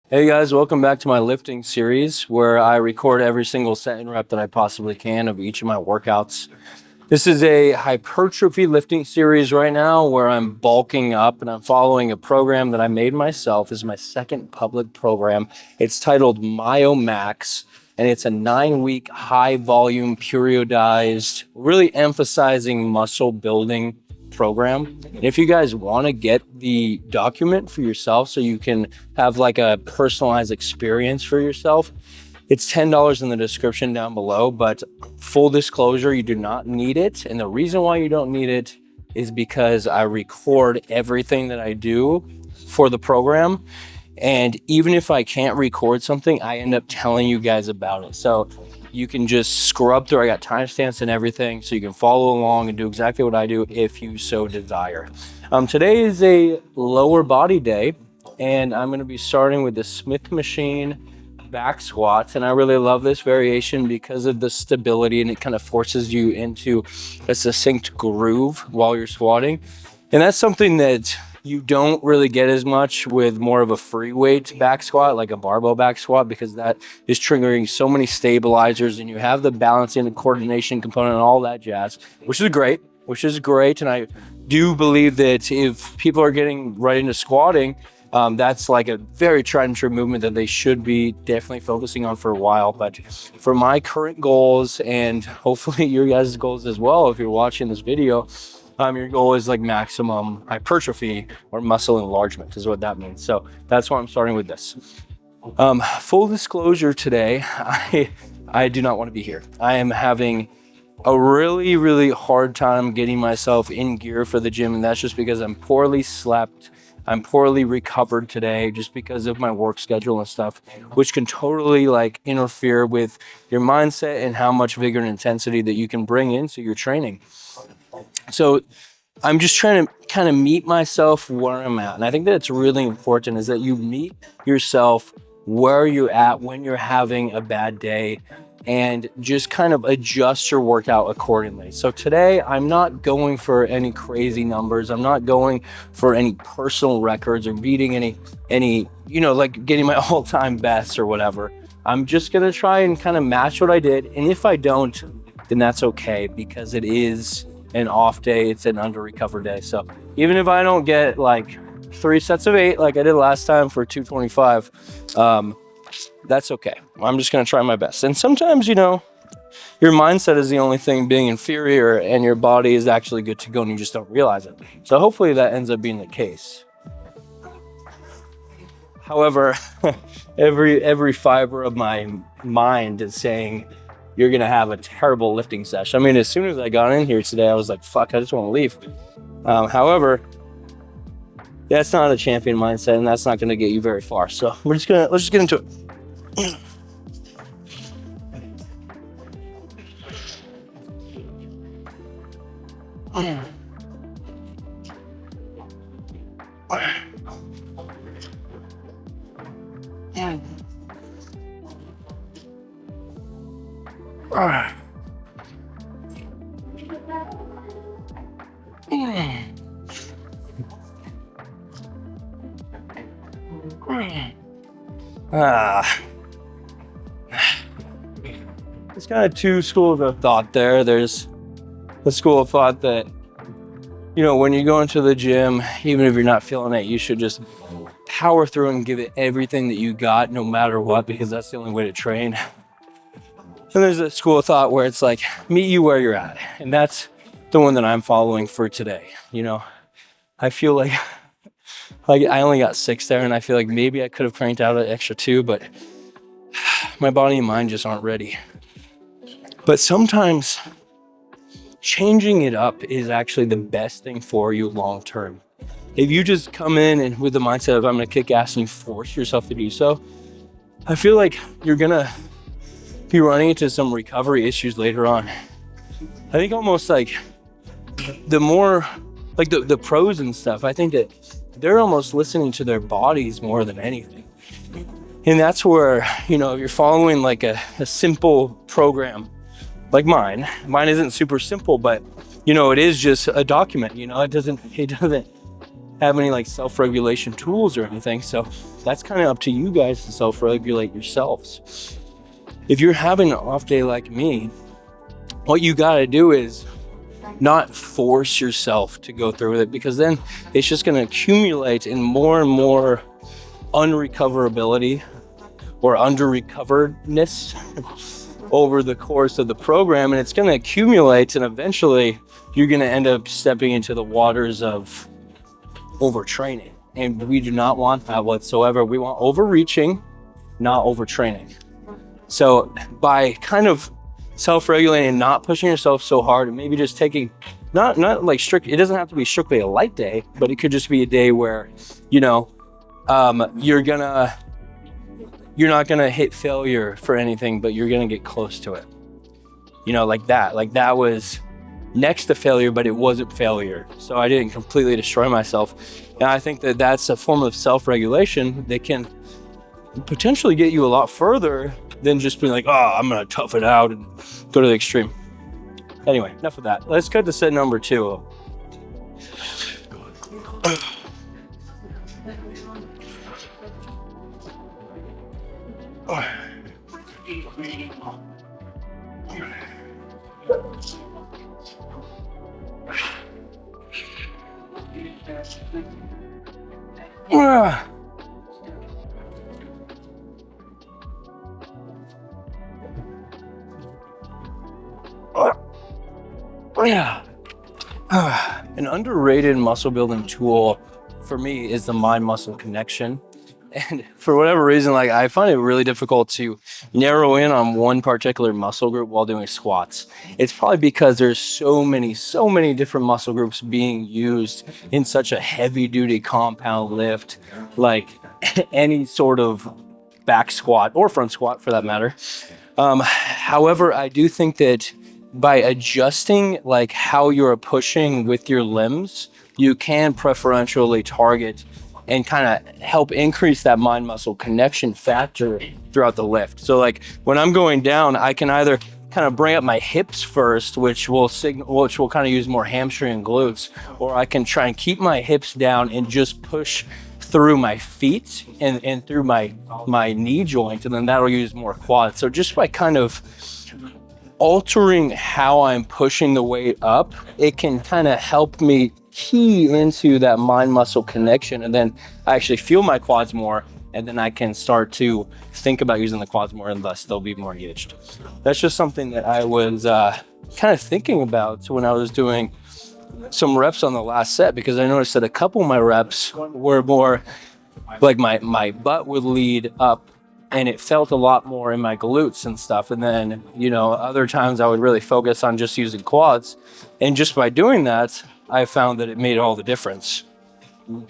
Hey guys, welcome back to my lifting series where I record every single set and rep that I possibly can of each of my workouts. This is a hypertrophy lifting series right now where I'm bulking up and I'm following a program that I made myself. This is my second public program. It's titled MyoMax and it's a 9-week high volume periodized, really emphasizing muscle building program. And if you guys want to get the document for yourself so you can have like a personalized experience for yourself, it's $10 in the description down below, but full disclosure, you do not need it. And the reason why you don't need it is because I record everything that I do for the program. And even if I can't record something, I end up telling you guys about it. So you can just scrub through. I got timestamps and everything, so you can follow along and do exactly what I do if you so desire. Today is a lower body day, and I'm going to be starting with the Smith machine back squats. And I really love this variation because of the stability, and it kind of forces you into a succinct groove while you're squatting. And that's something that you don't really get as much with more of a free weight back squat, like a barbell back squat, because that is triggering so many stabilizers and you have the balancing and coordination component and all that jazz, which is great. And I do believe that if people are getting right into squatting, that's like a very tried and true movement that they should be definitely focusing on for a while. But for my current goals, and hopefully your guys' goals as well, if you're watching this video, your goal is like maximum hypertrophy or muscle enlargement is what that means. So that's why I'm starting with this. Full disclosure today, I do not want to be here. I am having a really, really hard time getting myself in gear for the gym. And that's just because I'm poorly slept. I'm poorly recovered today just because of my work schedule and stuff, which can totally like interfere with your mindset and how much vigor and intensity that you can bring into your training. So I'm just trying to kind of meet myself where I'm at. And I think that it's really important is that you meet yourself where you're at when you're having a bad day and just kind of adjust your workout accordingly. So today I'm not going for any crazy numbers. I'm not going for any personal records or beating any, like getting my all-time best or whatever. I'm just going to try and kind of match what I did. And if I don't, then that's okay because it is an off day, it's an under recovered day. So even if I don't get like 3 sets of 8 like I did last time for 225, that's okay. I'm just gonna try my best. And sometimes, your mindset is the only thing being inferior and your body is actually good to go and you just don't realize it. So hopefully that ends up being the case. However, every fiber of my mind is saying, you're going to have a terrible lifting session. I mean, as soon as I got in here today, I was like, fuck, I just want to leave. However, that's not a champion mindset and that's not going to get you very far. So let's just get into it. There's kind of two schools of thought there. There's the school of thought that, when you go into the gym, even if you're not feeling it, you should just power through and give it everything that you got, no matter what, because that's the only way to train. And there's a school of thought where it's like, meet you where you're at. And that's the one that I'm following for today. I feel like I only got 6 there, and I feel like maybe I could have cranked out an extra 2, but my body and mind just aren't ready. But sometimes changing it up is actually the best thing for you long term. If you just come in and with the mindset of I'm going to kick ass and you force yourself to do so, I feel like you're going to be running into some recovery issues later on. I think almost like the more like the pros and stuff, I think that they're almost listening to their bodies more than anything. And that's where, if you're following like a simple program like mine isn't super simple, but it is just a document. It doesn't have any like self-regulation tools or anything. So that's kind of up to you guys to self-regulate yourselves. If you're having an off day like me, what you got to do is not force yourself to go through with it, because then it's just going to accumulate in more and more unrecoverability or under-recoveredness over the course of the program, and it's going to accumulate, and eventually you're going to end up stepping into the waters of overtraining, and we do not want that whatsoever. We want overreaching, not overtraining. So by kind of self-regulating and not pushing yourself so hard, and maybe just taking not like strict, it doesn't have to be strictly a light day, but it could just be a day where, you know, you're not gonna hit failure for anything, but you're gonna get close to it. You know, like that was next to failure, but it wasn't failure. So I didn't completely destroy myself. And I think that that's a form of self-regulation that can potentially get you a lot further than just being like, oh, I'm gonna tough it out and go to the extreme. Anyway, enough of that. Let's cut to set number 2. An underrated muscle building tool for me is the mind-muscle connection. And for whatever reason, like, I find it really difficult to narrow in on one particular muscle group while doing squats. It's probably because there's so many different muscle groups being used in such a heavy-duty compound lift, like any sort of back squat or front squat for that matter. However, I do think that by adjusting like how you're pushing with your limbs, you can preferentially target and kind of help increase that mind-muscle connection factor throughout the lift. So like when I'm going down, I can either kind of bring up my hips first, which will kind of use more hamstring and glutes, or I can try and keep my hips down and just push through my feet and through my knee joint, and then that'll use more quads. So just by kind of altering how I'm pushing the weight up, it can kind of help me key into that mind-muscle connection, and then I actually feel my quads more, and then I can start to think about using the quads more, and thus they'll be more engaged. That's just something that I was kind of thinking about when I was doing some reps on the last set, because I noticed that a couple of my reps were more like my butt would lead up and it felt a lot more in my glutes and stuff. And then, you know, other times I would really focus on just using quads. And just by doing that, I found that it made all the difference. All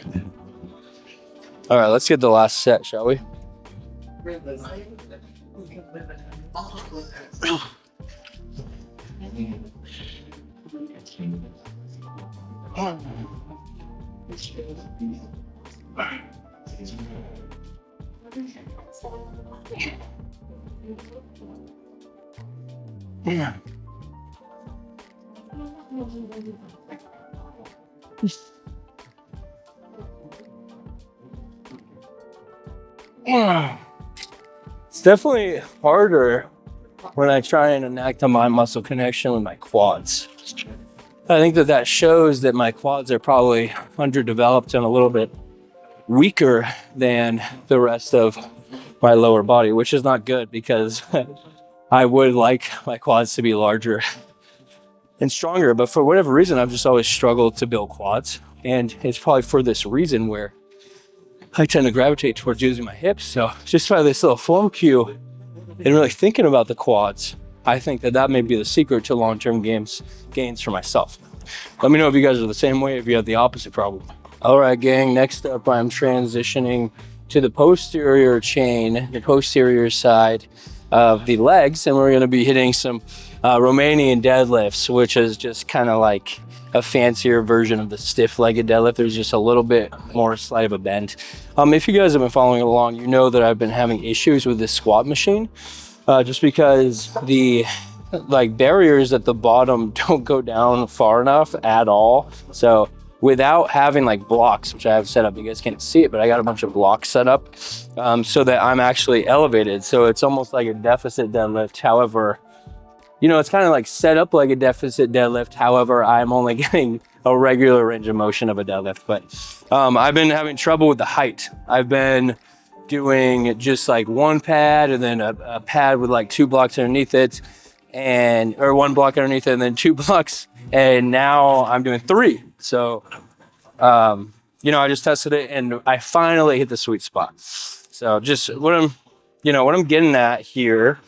right, let's get the last set, shall we? Yeah. It's definitely harder when I try and enact a mind-muscle connection with my quads. I think that shows that my quads are probably underdeveloped and a little bit weaker than the rest of my lower body, which is not good, because I would like my quads to be larger and stronger, but for whatever reason, I've just always struggled to build quads. And it's probably for this reason where I tend to gravitate towards using my hips. So just by this little form cue and really thinking about the quads, I think that may be the secret to long-term gains for myself. Let me know if you guys are the same way, if you have the opposite problem. All right, gang, next up, I'm transitioning to the posterior chain, the posterior side of the legs, and we're going to be hitting some Romanian deadlifts, which is just kind of like a fancier version of the stiff-legged deadlift. There's just a little bit more slight of a bend. If you guys have been following along, you know that I've been having issues with this squat machine, just because the barriers at the bottom don't go down far enough at all. So without having like blocks, which I have set up. You guys can't see it, but I got a bunch of blocks set up so that I'm actually elevated. So it's almost like a deficit deadlift. However, you know, it's kind of like set up like a deficit deadlift. However, I'm only getting a regular range of motion of a deadlift. But I've been having trouble with the height. I've been doing just like one pad and then a pad with like 2 blocks underneath it, or 1 block underneath it and then 2 blocks. And now I'm doing 3. So, you know, I just tested it and I finally hit the sweet spot. So just what I'm getting at here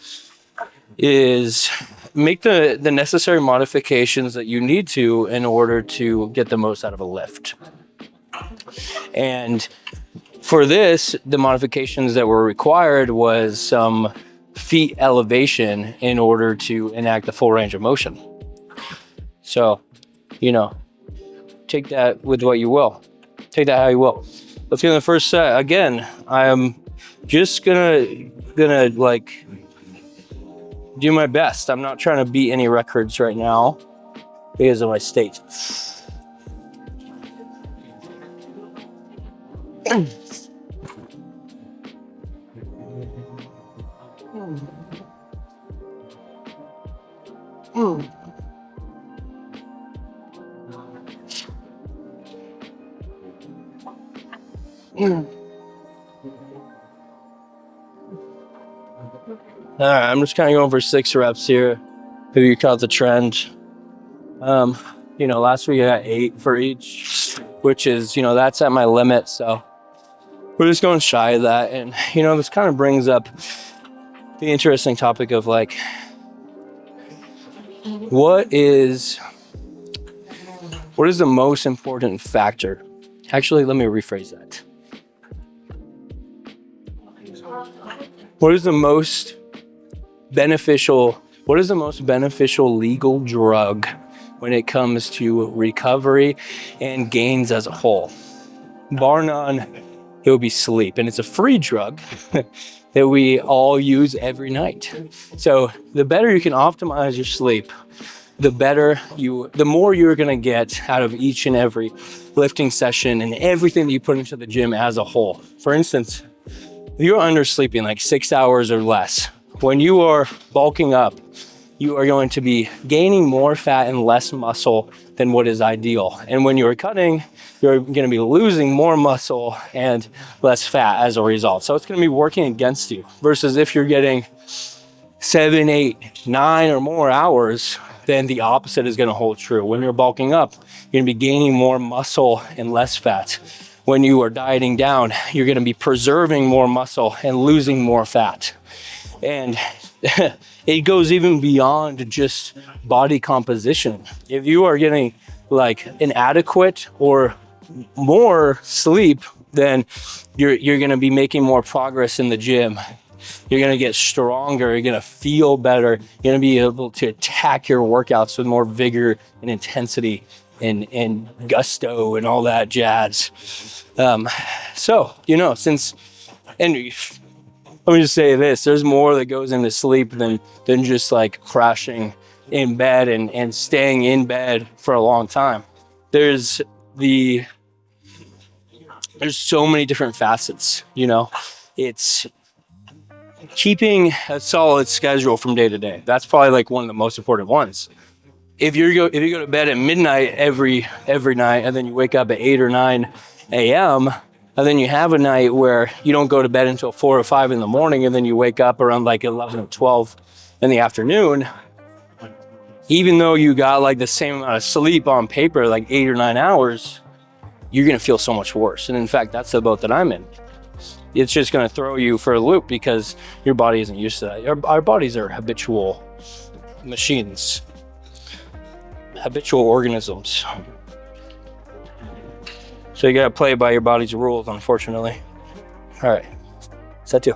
is make the necessary modifications that you need to in order to get the most out of a lift. And for this, the modifications that were required was some feet elevation in order to enact the full range of motion. So, you know, take that with what you will. Take that how you will. Let's get in the first set. Again, I'm just gonna like do my best. I'm not trying to beat any records right now because of my state. All right, I'm just kind of going for 6 reps here. If you caught the trend. You know, last week I got 8 for each, which is, you know, that's at my limit. So we're just going shy of that. And, you know, this kind of brings up the interesting topic of like, what is the most important factor? Actually, let me rephrase that. What is the most beneficial legal drug when it comes to recovery and gains as a whole? Bar none, it would be sleep. And it's a free drug that we all use every night. So the better you can optimize your sleep, the more you're gonna get out of each and every lifting session and everything that you put into the gym as a whole. For instance, if you're undersleeping like 6 hours or less, when you are bulking up, you are going to be gaining more fat and less muscle than what is ideal. And when you're cutting, you're going to be losing more muscle and less fat as a result. So it's going to be working against you versus if you're getting 7, 8, 9 or more hours, then the opposite is going to hold true. When you're bulking up, you're going to be gaining more muscle and less fat. When you are dieting down, you're going to be preserving more muscle and losing more fat. And it goes even beyond just body composition. If you are getting like inadequate or more sleep, then you're going to be making more progress in the gym. You're going to get stronger. You're going to feel better. You're going to be able to attack your workouts with more vigor and intensity and gusto and all that jazz. So, you know, let me just say this, there's more that goes into sleep than just like crashing in bed and staying in bed for a long time. There's so many different facets, you know. It's keeping a solid schedule from day to day. That's probably like one of the most important ones. If you go to bed at midnight every night and then you wake up at 8 or 9 a.m., and then you have a night where you don't go to bed until 4 or 5 in the morning and then you wake up around like 11 or 12 in the afternoon, even though you got like the same amount of sleep on paper, like 8 or 9 hours, you're going to feel so much worse. And in fact, that's the boat that I'm in. It's just going to throw you for a loop because your body isn't used to that. Our bodies are habitual machines, habitual organisms. So you got to play by your body's rules, unfortunately. All right, set 2.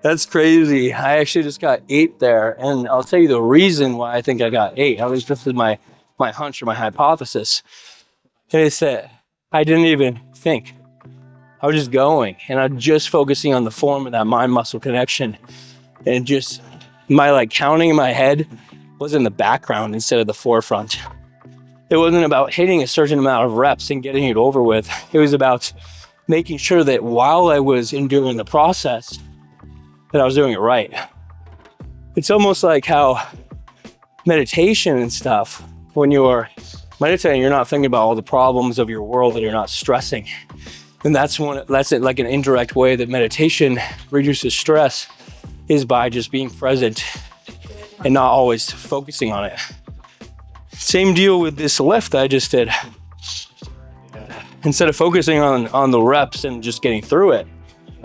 That's crazy. I actually just got 8 there, and I'll tell you the reason why I think I got 8. I was just my hunch or my hypothesis. And it's that I didn't even think. I was just going, and I'm just focusing on the form of that mind-muscle connection, and just my like counting in my head was in the background instead of the forefront. It wasn't about hitting a certain amount of reps and getting it over with. It was about making sure that while I was doing the process, that I was doing it right. It's almost like how meditation and stuff, when you're meditating, you're not thinking about all the problems of your world, and you're not stressing. And that's like an indirect way that meditation reduces stress, is by just being present and not always focusing on it. Same deal with this lift that I just did. Instead of focusing on the reps and just getting through it,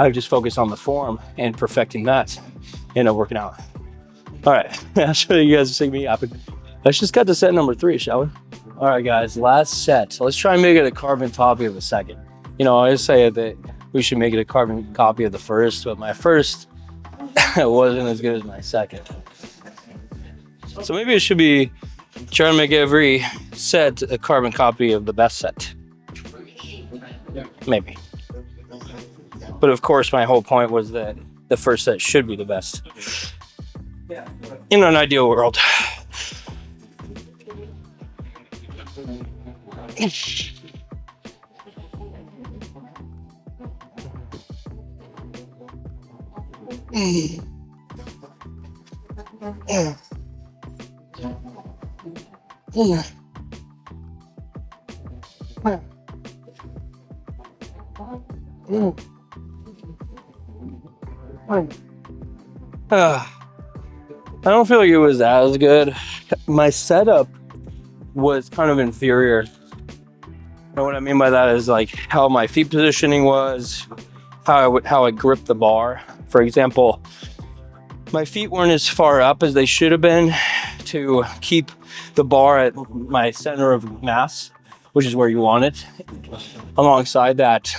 I just focus on the form and perfecting that, and working out. All right, I'll show you guys see me happen. Let's just cut to set number 3, shall we? All right, guys, last set. So let's try and make it a carbon copy of the second. I always say that we should make it a carbon copy of the first, but my first wasn't as good as my second. So maybe it should be trying to make every set a carbon copy of the best set. Maybe. But of course, my whole point was that the first set should be the best. In an ideal world. I don't feel like it was as good. My setup was kind of inferior. And what I mean by that is like how my feet positioning was, how I gripped the bar. For example, my feet weren't as far up as they should have been to keep the bar at my center of mass, which is where you want it. Alongside that,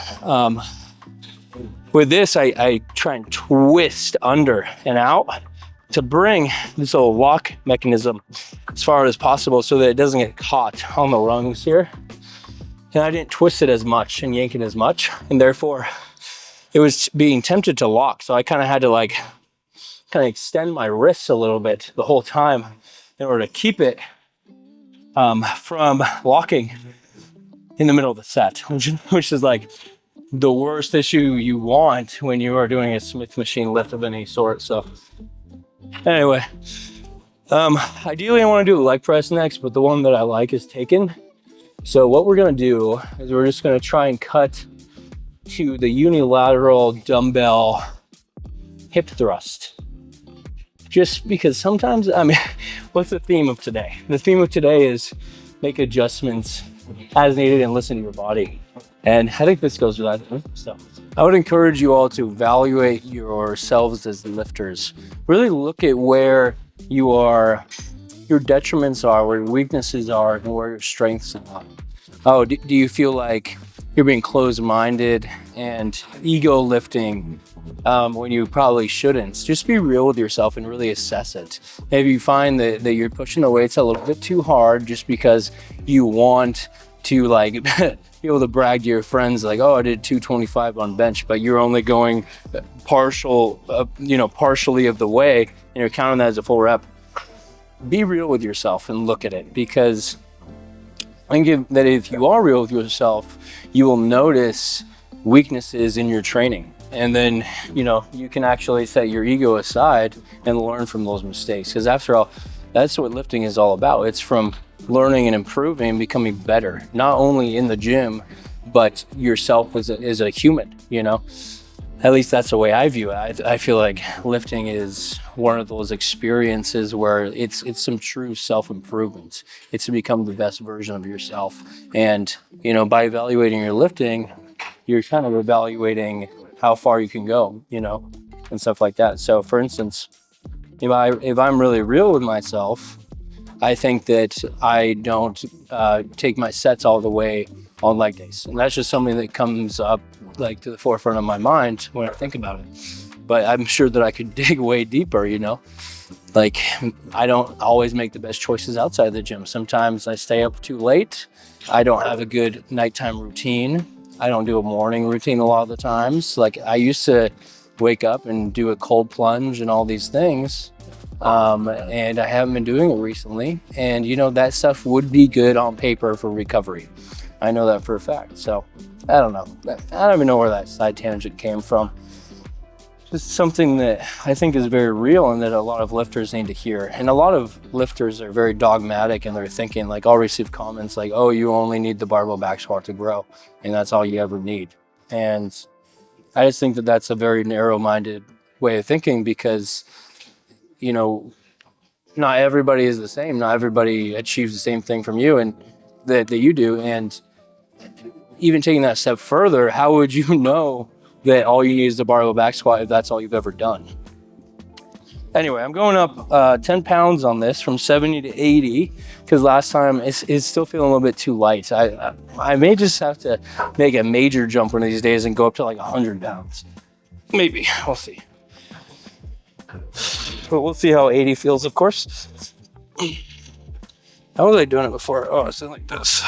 with this, I try and twist under and out to bring this little lock mechanism as far as possible so that it doesn't get caught on the rungs here. And I didn't twist it as much and yank it as much, and therefore it was being tempted to lock. So I kind of had to like kind of extend my wrists a little bit the whole time in order to keep it from locking in the middle of the set, which is like the worst issue you want when you are doing a Smith machine lift of any sort. So anyway, ideally I want to do a leg press next, but the one that I like is taken. So what we're going to do is we're just going to try and cut to the unilateral dumbbell hip thrust. Just because sometimes, what's the theme of today? The theme of today is make adjustments as needed and listen to your body. And I think this goes with that. So I would encourage you all to evaluate yourselves as lifters. Really look at where your detriments are, where your weaknesses are, and where your strengths are. Oh, do you feel like you're being closed-minded and ego lifting when you probably shouldn't? Just be real with yourself and really assess it. Maybe you find that you're pushing the weights a little bit too hard just because you want to like be able to brag to your friends like, oh, I did 225 on bench, but you're only going partially of the way, and you're counting that as a full rep. Be real with yourself and look at it, because I think that if you are real with yourself, you will notice weaknesses in your training. And then, you can actually set your ego aside and learn from those mistakes. Because after all, that's what lifting is all about. It's from learning and improving and becoming better, not only in the gym, but yourself as a human, At least that's the way I view it. I feel like lifting is one of those experiences where it's some true self-improvement. It's to become the best version of yourself. And, by evaluating your lifting, you're kind of evaluating how far you can go, and stuff like that. So for instance, if I'm really real with myself, I think that I don't take my sets all the way on leg days. And that's just something that comes up like to the forefront of my mind when I think about it. But I'm sure that I could dig way deeper, you know? Like, I don't always make the best choices outside the gym. Sometimes I stay up too late. I don't have a good nighttime routine. I don't do a morning routine a lot of the times. Like, I used to wake up and do a cold plunge and all these things. And I haven't been doing it recently. And, you know, that stuff would be good on paper for recovery. I know that for a fact. So, I don't know. I don't even know where that side tangent came from. Just something that I think is very real and that a lot of lifters need to hear. And a lot of lifters are very dogmatic and they're thinking, like, I'll receive comments like, oh, you only need the barbell back squat to grow, and that's all you ever need. And I just think that that's a very narrow-minded way of thinking because, you know, not everybody is the same. Not everybody achieves the same thing from you and that you do. And even taking that step further, how would you know that all you need is the barbell back squat if that's all you've ever done? Anyway, I'm going up 10 pounds on this from 70 to 80 because last time it's still feeling a little bit too light. I may just have to make a major jump one of these days and go up to like 100 pounds. Maybe. We'll see. But we'll see how 80 feels, of course. How was I doing it before? Oh, it's like this.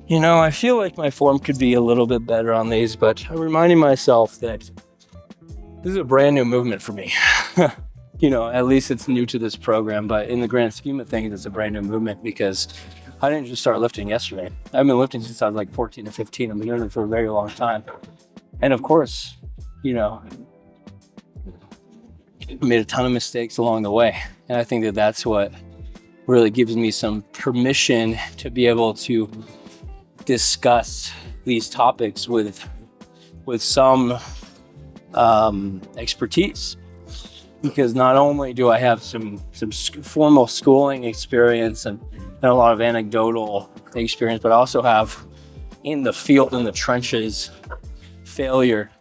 You know, I feel like my form could be a little bit better on these, but I'm reminding myself that this is a brand new movement for me. You know, at least it's new to this program, but in the grand scheme of things, it's a brand new movement because I didn't just start lifting yesterday. I've been lifting since I was like 14 or 15. I've been doing it for a very long time. And of course, you know, I made a ton of mistakes along the way. And I think that that's what really gives me some permission to be able to discuss these topics with some expertise. Because not only do I have some formal schooling experience and a lot of anecdotal experience, but I also have in the field, in the trenches, failure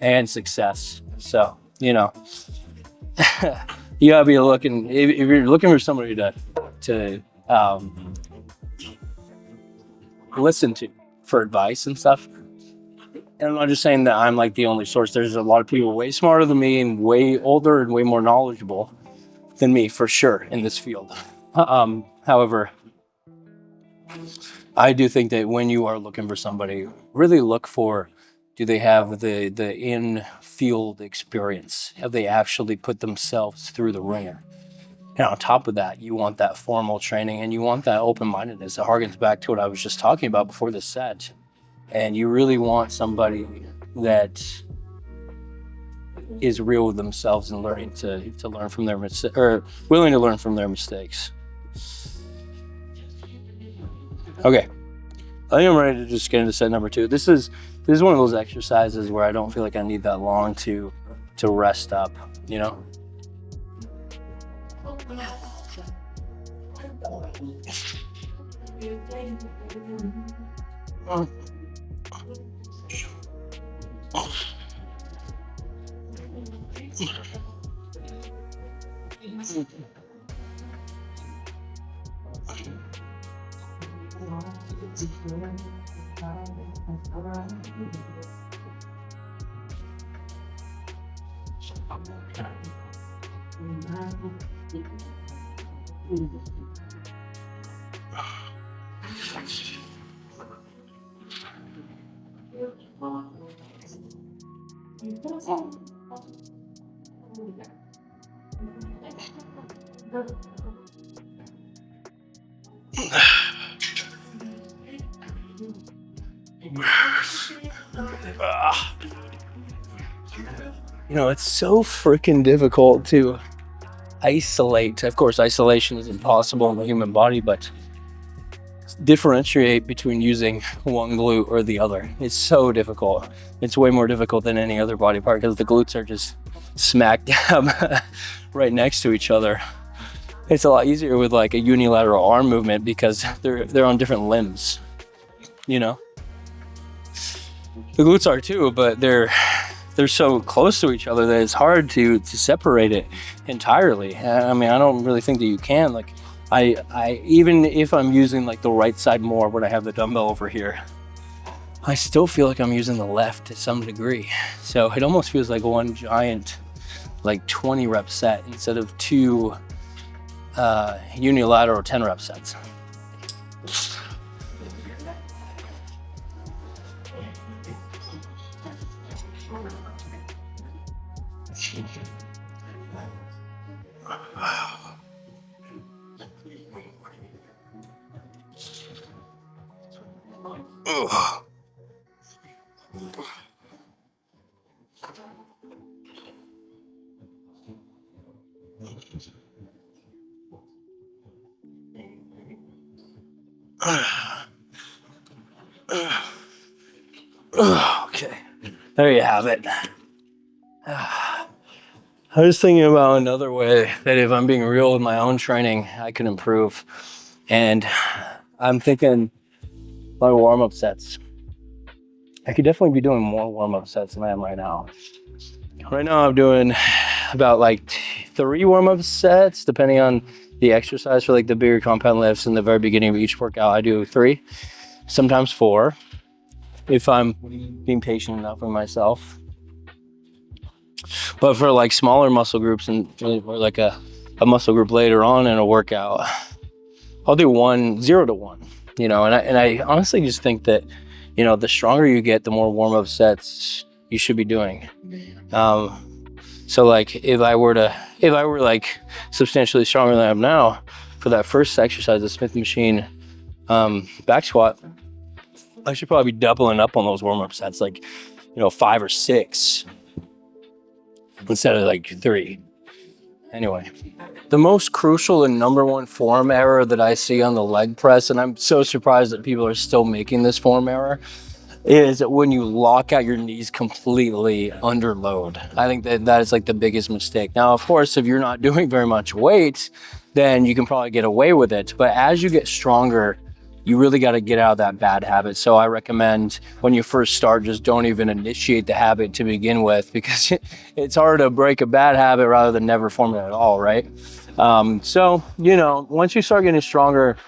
and success. So, you know, you gotta be looking, if you're looking for somebody to listen to for advice and stuff. And I'm not just saying that I'm like the only source. There's a lot of people way smarter than me and way older and way more knowledgeable than me for sure in this field. However, I do think that when you are looking for somebody, really look for, do they have the in-field experience? Have they actually put themselves through the ringer? And on top of that, you want that formal training and you want that open-mindedness. It harkens back to what I was just talking about before this set. And you really want somebody that is real with themselves and learning to learn from their mistakes, or willing to learn from their mistakes. Okay, I think I'm ready to just get into set number 2. This is one of those exercises where I don't feel like I need that long to rest up, you know? You know, it's so freaking difficult to isolate. Of course, isolation is impossible in the human body, but differentiate between using one glute or the other. It's so difficult. It's way more difficult than any other body part because the glutes are just smack dab right next to each other. It's a lot easier with like a unilateral arm movement because they're on different limbs, you know. The glutes are too, but they're so close to each other that it's hard to separate it entirely. I mean, I don't really think that you can. Like, I even if I'm using like the right side more when I have the dumbbell over here, I still feel like I'm using the left to some degree. So it almost feels like one giant, like 20 rep set instead of two unilateral 10 rep sets. Okay, there you have it. I was thinking about another way that if I'm being real with my own training, I can improve. And I'm thinking my warm-up sets. I could definitely be doing more warm-up sets than I am right now. Right now I'm doing about like 3 warm-up sets, depending on the exercise. For like the bigger compound lifts in the very beginning of each workout, I do 3, sometimes 4, if I'm being patient enough with myself. But for like smaller muscle groups and or like a muscle group later on in a workout, I'll do 0 to 1, you know, and I honestly just think that, you know, the stronger you get, the more warm-up sets you should be doing. So like if I were like substantially stronger than I am now, for that first exercise, the Smith machine back squat, I should probably be doubling up on those warm-up sets, like, you know, 5 or 6 instead of like 3. Anyway, the most crucial and number one form error that I see on the leg press, and I'm so surprised that people are still making this form error, is when you lock out your knees completely under load. I think that is like the biggest mistake. Now, of course, if you're not doing very much weight, then you can probably get away with it. But as you get stronger, you really got to get out of that bad habit. So I recommend when you first start, just don't even initiate the habit to begin with, because it's hard to break a bad habit rather than never form it at all, right? So, you know, once you start getting stronger,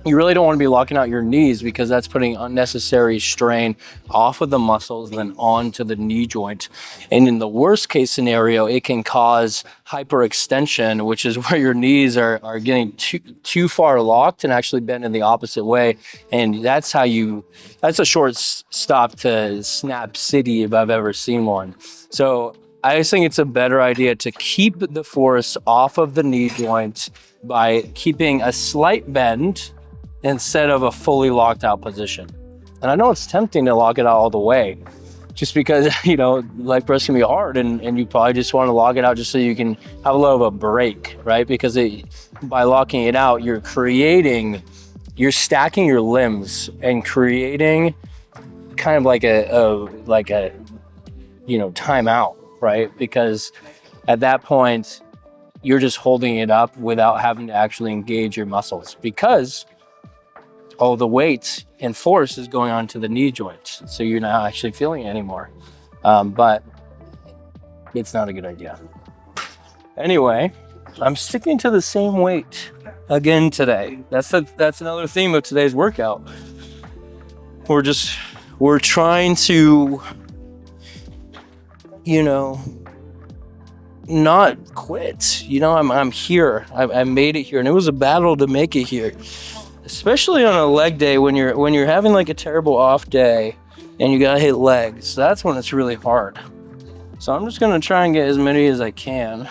you really don't want to be locking out your knees, because that's putting unnecessary strain off of the muscles and then onto the knee joint. And in the worst case scenario, it can cause hyperextension, which is where your knees are getting too far locked and actually bend in the opposite way. And that's a short stop to Snap City if I've ever seen one. So I just think it's a better idea to keep the force off of the knee joint by keeping a slight bend instead of a fully locked out position. And I know it's tempting to lock it out all the way, just because, you know, leg press can be hard, and you probably just want to lock it out just so you can have a little of a break, right? Because by locking it out, you're stacking your limbs and creating kind of like a you know, timeout, right? Because at that point, you're just holding it up without having to actually engage your muscles, because all the weight and force is going on to the knee joint. So you're not actually feeling it anymore. But it's not a good idea. Anyway, I'm sticking to the same weight again today. That's another theme of today's workout. We're trying to, you know, not quit. You know, I'm here. I made it here, and it was a battle to make it here. Especially on a leg day when you're having like a terrible off day and you gotta hit legs. That's when it's really hard. So I'm just gonna try and get as many as I can.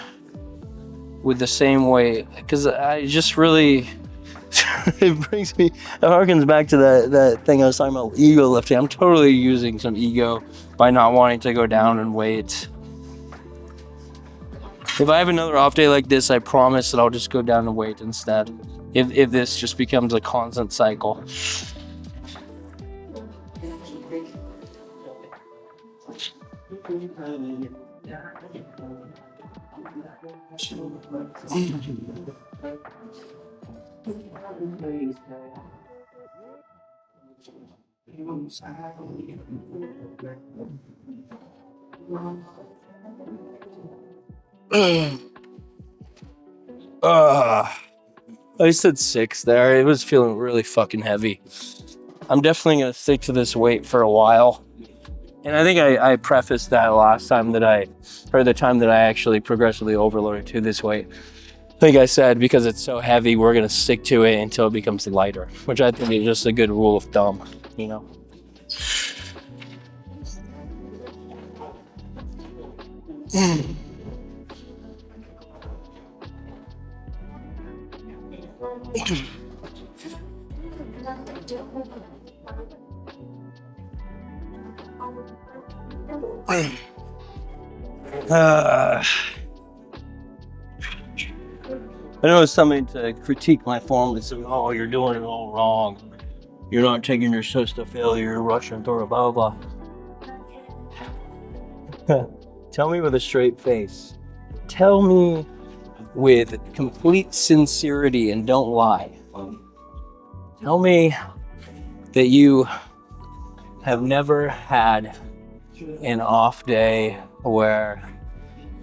with the same weight, because I just really it harkens back to that thing I was talking about, ego lifting. I'm totally using some ego by not wanting to go down in weight. If I have another off day like this, I promise that I'll just go down in weight instead. If this just becomes a constant cycle. I said 6 there. It was feeling really fucking heavy. I'm definitely gonna stick to this weight for a while. And I think I prefaced that last time the time that I actually progressively overloaded to this weight. I think I said, because it's so heavy, we're gonna stick to it until it becomes lighter, which I think is just a good rule of thumb, you know? I know it's something to critique my form and say, oh, you're doing it all wrong. You're not taking your shifts to failure, you're rushing through it, blah, blah, blah. Tell me with a straight face. Tell me with complete sincerity and don't lie. Tell me that you have never had an off day where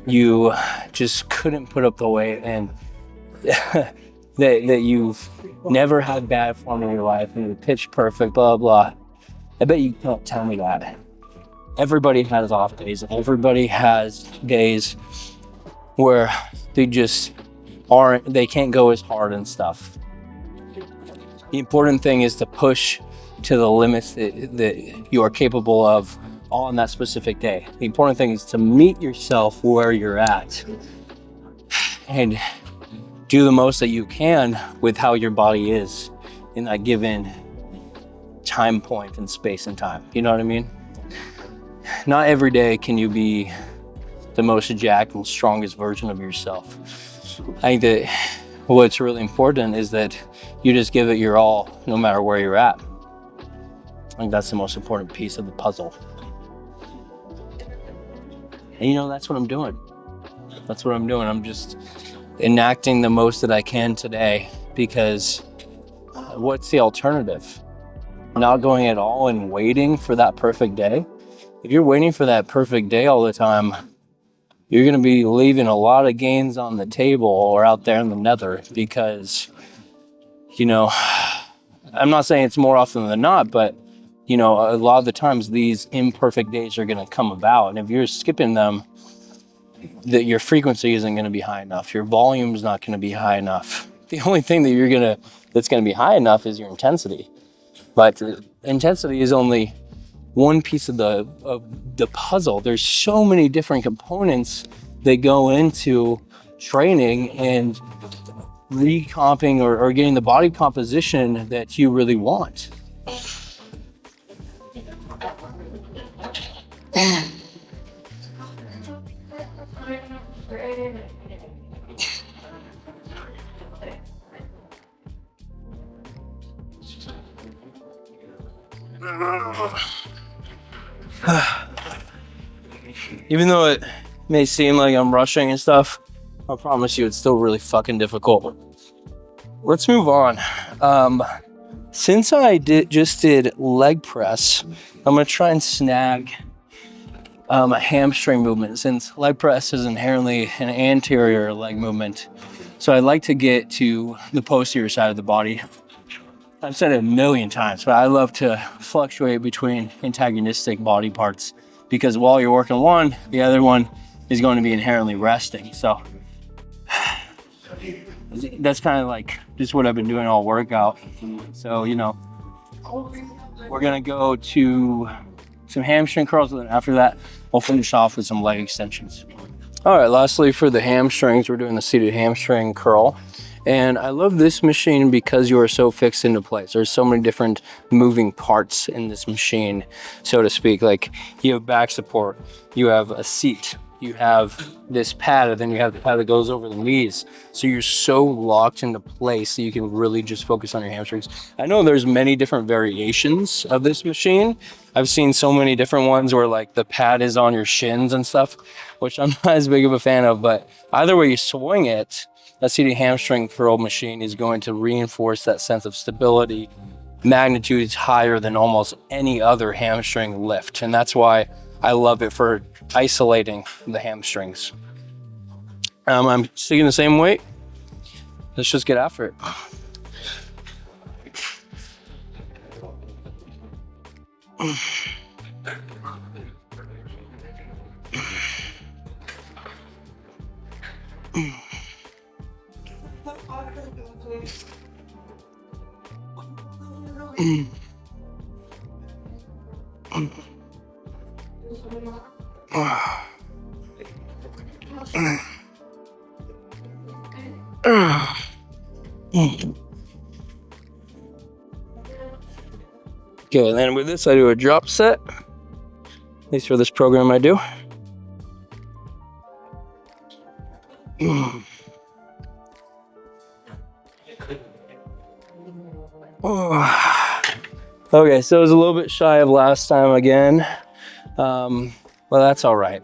you just couldn't put up the weight, and that you've never had bad form in your life and you're pitch perfect, blah, blah. I bet you can't tell me that. Everybody has off days. Everybody has days where they can't go as hard and stuff. The important thing is to push to the limits that you are capable of on that specific day. The important thing is to meet yourself where you're at and do the most that you can with how your body is in that given time point and space and time. You know what I mean? Not every day can you be the most jacked and strongest version of yourself. I think that what's really important is that you just give it your all no matter where you're at. I think that's the most important piece of the puzzle. And you know, that's what I'm doing. That's what I'm doing. I'm just enacting the most that I can today, because what's the alternative? Not going at all and waiting for that perfect day? If you're waiting for that perfect day all the time, you're going to be leaving a lot of gains on the table or out there in the nether, because, you know, I'm not saying it's more often than not, but, you know, a lot of the times these imperfect days are going to come about. And if you're skipping them, that your frequency isn't going to be high enough. Your volume is not going to be high enough. The only thing that's going to be high enough is your intensity. But intensity is only one piece of the puzzle. There's so many different components that go into training and recomping or getting the body composition that you really want. Even though it may seem like I'm rushing and stuff, I promise you it's still really fucking difficult. Let's move on. Since I just did leg press, I'm gonna try and snag a hamstring movement, since leg press is inherently an anterior leg movement. So I'd like to get to the posterior side of the body. I've said it a million times, but I love to fluctuate between antagonistic body parts, because while you're working one, the other one is going to be inherently resting. So that's kind of like just what I've been doing all workout. So, you know, we're gonna go to some hamstring curls, and then after that, we'll finish off with some leg extensions. All right, lastly for the hamstrings, we're doing the seated hamstring curl. And I love this machine because you are so fixed into place. There's so many different moving parts in this machine, so to speak. Like you have back support, you have a seat, you have this pad, and then you have the pad that goes over the knees. So you're so locked into place that you can really just focus on your hamstrings. I know there's many different variations of this machine. I've seen so many different ones where like the pad is on your shins and stuff, which I'm not as big of a fan of, but either way you swing it, a seated hamstring curl machine is going to reinforce that sense of stability, magnitudes higher than almost any other hamstring lift. And that's why I love it for isolating the hamstrings. I'm sticking the same weight. Let's just get after it. Okay, and then with this I do a drop set. At least for this program I do. Okay, so it was a little bit shy of last time again. Well, that's all right.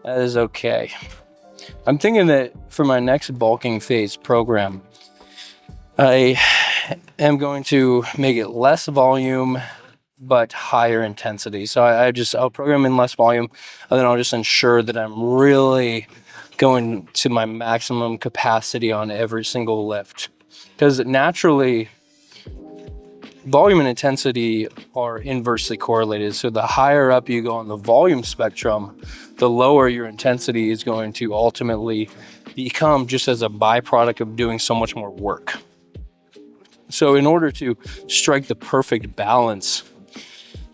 That is okay. I'm thinking that for my next bulking phase program, I am going to make it less volume, but higher intensity. So I'll program in less volume, and then I'll just ensure that I'm really going to my maximum capacity on every single lift. Because naturally, volume and intensity are inversely correlated. So the higher up you go on the volume spectrum, the lower your intensity is going to ultimately become, just as a byproduct of doing so much more work. So in order to strike the perfect balance,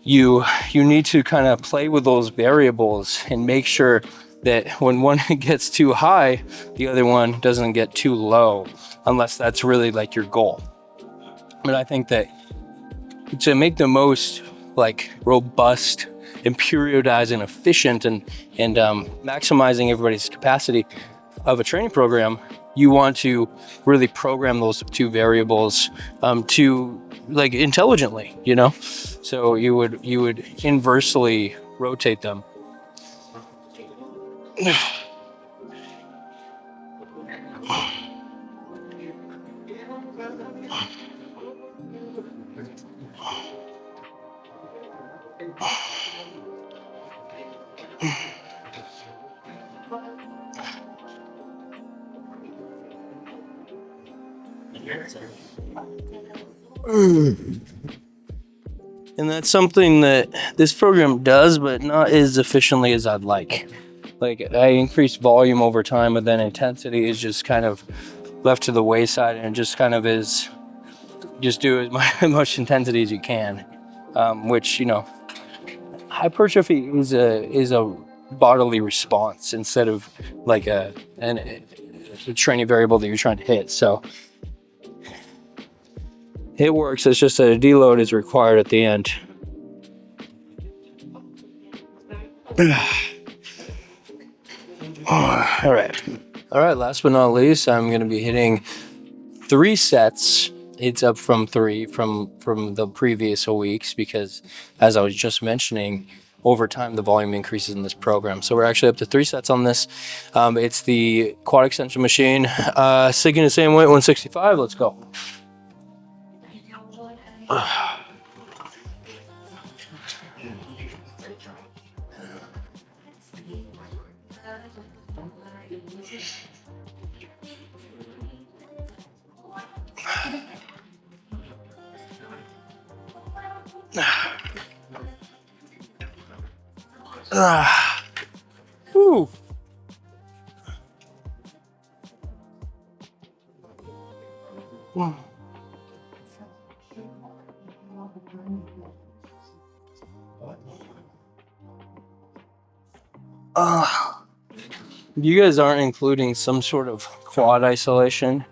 you need to kind of play with those variables and make sure that when one gets too high, the other one doesn't get too low, unless that's really like your goal. But I think that to make the most like robust and periodized and efficient and maximizing everybody's capacity of a training program, you want to really program those two variables to like intelligently, you know? So you would inversely rotate them. And that's something that this program does, but not as efficiently as I'd like. Like I increase volume over time, but then intensity is just kind of left to the wayside, and it just kind of is just do as much intensity as you can, which, you know, hypertrophy is a bodily response instead of like a training variable that you're trying to hit. So it works. It's just that a deload is required at the end. All right. Last but not least, I'm going to be hitting 3 sets. It's up from 3 from the previous weeks because, as I was just mentioning, over time the volume increases in this program. So we're actually up to 3 sets on this. It's the quad extension machine. Sticking the same weight, 165. Let's go. Whew. if you guys aren't including some sort of quad isolation,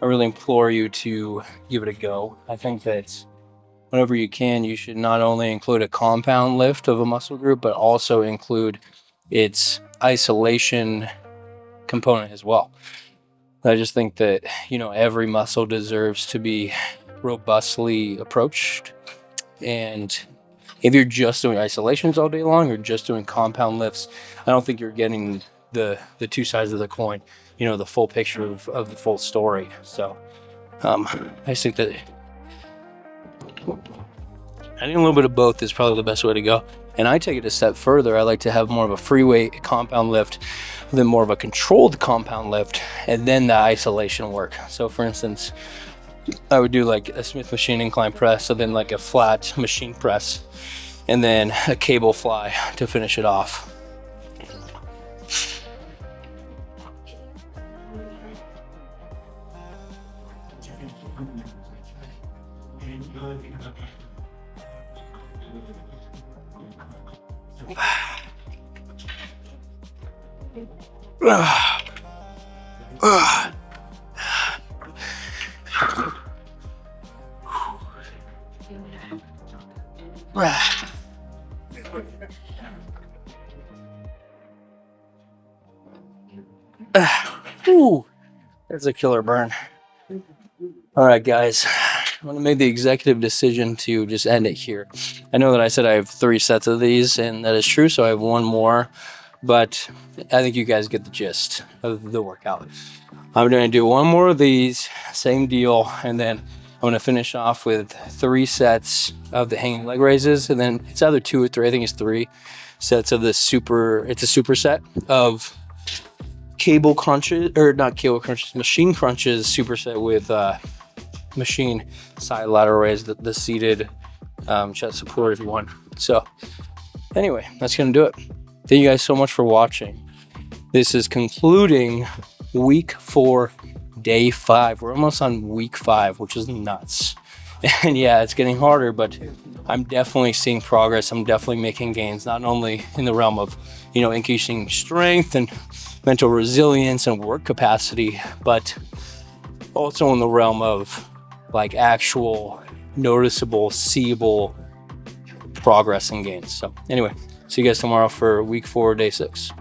I really implore you to give it a go. I think that whenever you can, you should not only include a compound lift of a muscle group, but also include its isolation component as well. I just think that, you know, every muscle deserves to be robustly approached. And if you're just doing isolations all day long or just doing compound lifts, I don't think you're getting the two sides of the coin, you know, the full picture of the full story. So I just think that adding a little bit of both is probably the best way to go. And I take it a step further. I like to have more of a free weight compound lift, then more of a controlled compound lift, and then the isolation work. So for instance, I would do like a Smith machine incline press, so then like a flat machine press, and then a cable fly to finish it off. Ooh, that's a killer burn. All right, guys, I'm gonna make the executive decision to just end it here. I know that I said I have 3 sets of these, and that is true, so I have one more, but I think you guys get the gist of the workout. I'm gonna do one more of these, same deal, and then I'm gonna finish off with 3 sets of the hanging leg raises, and then it's either 2 or 3, I think it's 3 sets of it's a superset of cable crunches, or not cable crunches, machine crunches superset with machine side lateral raise, the seated chest support if you want. So anyway, that's gonna do it. Thank you guys so much for watching. This is concluding week 4, day 5. We're almost on week 5, which is nuts. And yeah, it's getting harder, but I'm definitely seeing progress. I'm definitely making gains, not only in the realm of, you know, increasing strength and mental resilience and work capacity, but also in the realm of like actual noticeable, seeable progress and gains. So anyway, see you guys tomorrow for week 4, day 6.